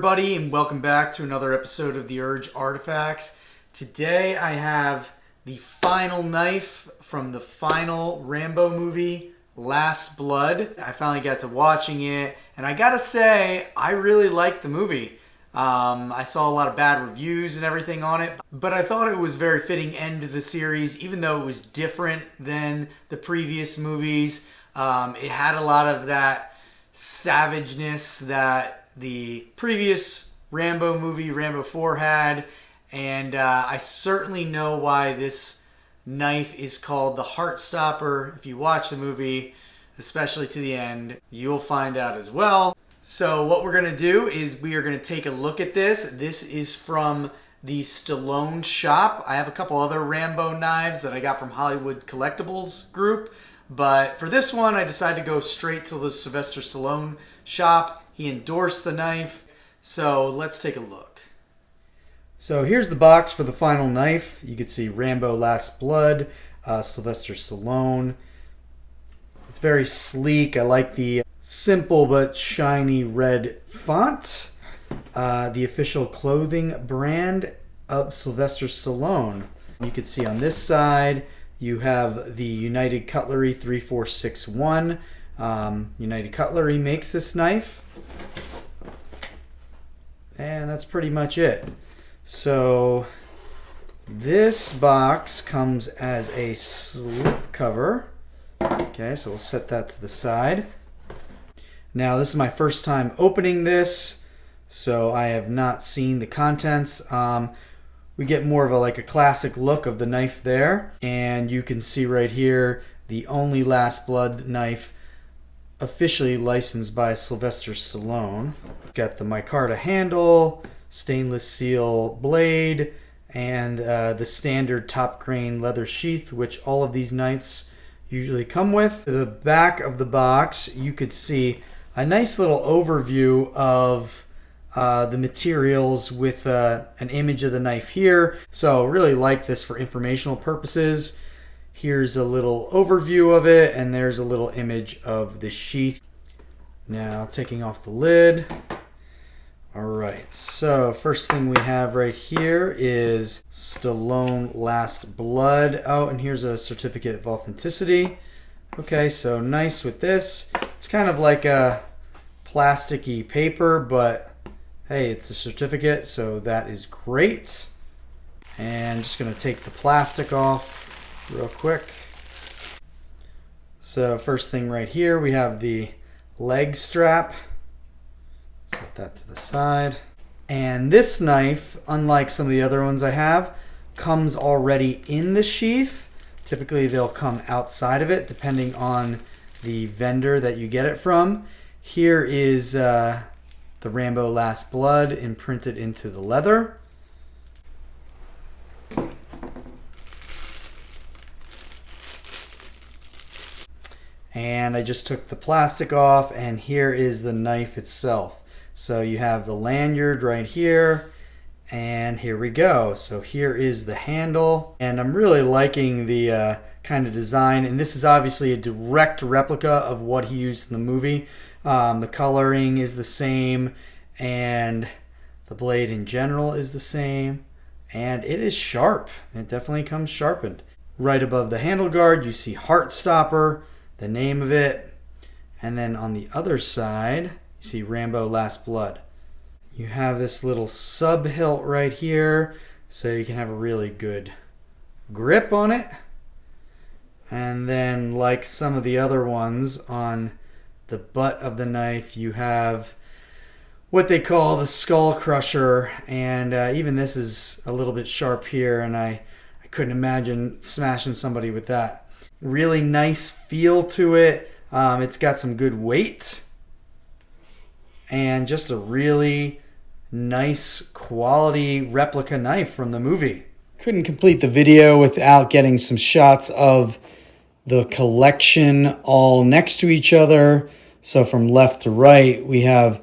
everybody, and welcome back to another episode of the Urge Artifacts. Today I have the final knife from the final Rambo movie, Last Blood. I finally got to watching it, and I gotta say, I really liked the movie. I saw a lot of bad reviews and everything on it, but I thought it was a very fitting end to the series, even though it was different than the previous movies. It had a lot of that savageness that the previous Rambo movie, Rambo 4, had, and I certainly know why this knife is called the Heartstopper. If you watch the movie, especially to the end, you'll find out as well. So what we're going to do is we are going to take a look at this. This is from the Stallone shop. I have a couple other Rambo knives that I got from Hollywood Collectibles Group, but for this one I decided to go straight to the Sylvester Stallone shop. He endorsed the knife, so let's take a look. So here's the box for the final knife. You can see Rambo Last Blood, Sylvester Stallone. It's very sleek. I like the simple but shiny red font. The official clothing brand of Sylvester Stallone. You can see on this side you have the United Cutlery 3461. United Cutlery makes this knife. And that's pretty much it. So this box comes as a slip cover. Okay, so we'll set that to the side. Now this is my first time opening this, so I have not seen the contents. We get more of a classic look of the knife there, and you can see right here the only Last Blood knife officially licensed by Sylvester Stallone. Got the micarta handle, stainless steel blade, and the standard top grain leather sheath, which all of these knives usually come with. The back of the box, you could see a nice little overview of the materials with an image of the knife here. So really like this for informational purposes. Here's a little overview of it, and there's a little image of the sheath. Now taking off the lid. Alright, so first thing we have right here is Stallone Last Blood. Oh, and here's a certificate of authenticity. Okay, so nice with this. It's kind of like a plasticky paper, but hey, it's a certificate, so that is great. And just going to take the plastic off real quick. So first thing right here, we have the leg strap. Set that to the side. And this knife, unlike some of the other ones I have, comes already in the sheath. Typically they'll come outside of it depending on the vendor that you get it from. Here is the Rambo Last Blood imprinted into the leather. And I just took the plastic off, and here is the knife itself. So you have the lanyard right here, and here we go. So here is the handle, and I'm really liking the kind of design, and this is obviously a direct replica of what he used in the movie. The coloring is the same, and the blade in general is the same, and it is sharp. It definitely comes sharpened. Right above the handle guard you see Heartstopper, the name of it, and then on the other side you see Rambo Last Blood. You have this little sub hilt right here, so you can have a really good grip on it. And then, like some of the other ones, on the butt of the knife you have what they call the skull crusher, and even this is a little bit sharp here, and I couldn't imagine smashing somebody with that. Really nice feel to it. It's got some good weight, and just a really nice quality replica knife from the movie. Couldn't complete the video without getting some shots of the collection all next to each other. So from left to right we have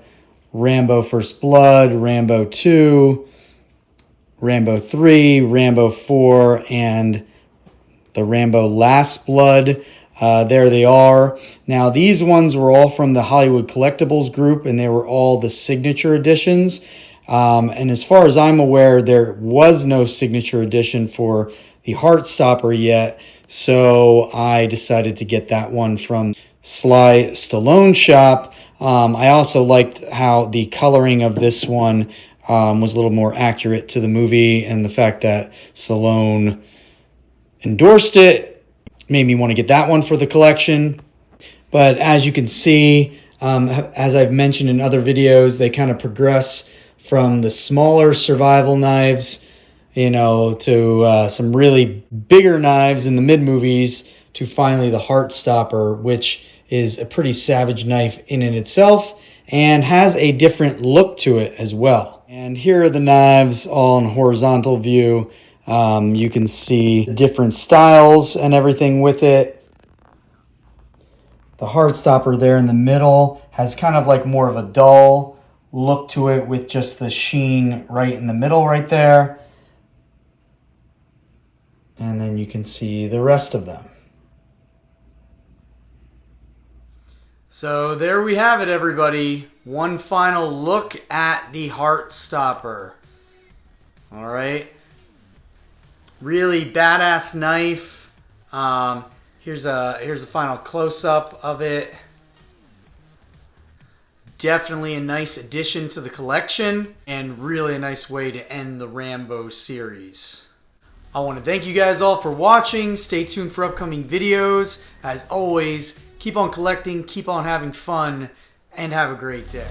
Rambo First Blood, Rambo 2, Rambo 3, Rambo 4, and the Rambo Last Blood. There they are. Now these ones were all from the Hollywood Collectibles group, and they were all the signature editions. And as far as I'm aware, there was no signature edition for the Heartstopper yet, so I decided to get that one from Sly Stallone shop. I also liked how the coloring of this one was a little more accurate to the movie, and the fact that Stallone endorsed it made me want to get that one for the collection. But as you can see, as I've mentioned in other videos, they kind of progress from the smaller survival knives, to some really bigger knives in the mid-movies, to finally the Heartstopper, which is a pretty savage knife in and itself and has a different look to it as well. And here are the knives all in horizontal view. You can see different styles and everything with it. The Heartstopper there in the middle has kind of like more of a dull look to it with just the sheen right in the middle right there. And then you can see the rest of them. So there we have it, everybody. One final look at the Heartstopper. All right. Really badass knife. Here's a final close-up of it. Definitely a nice addition to the collection, and really a nice way to end the Rambo series. I want to thank you guys all for watching. Stay tuned for upcoming videos. As always, keep on collecting, keep on having fun, and have a great day.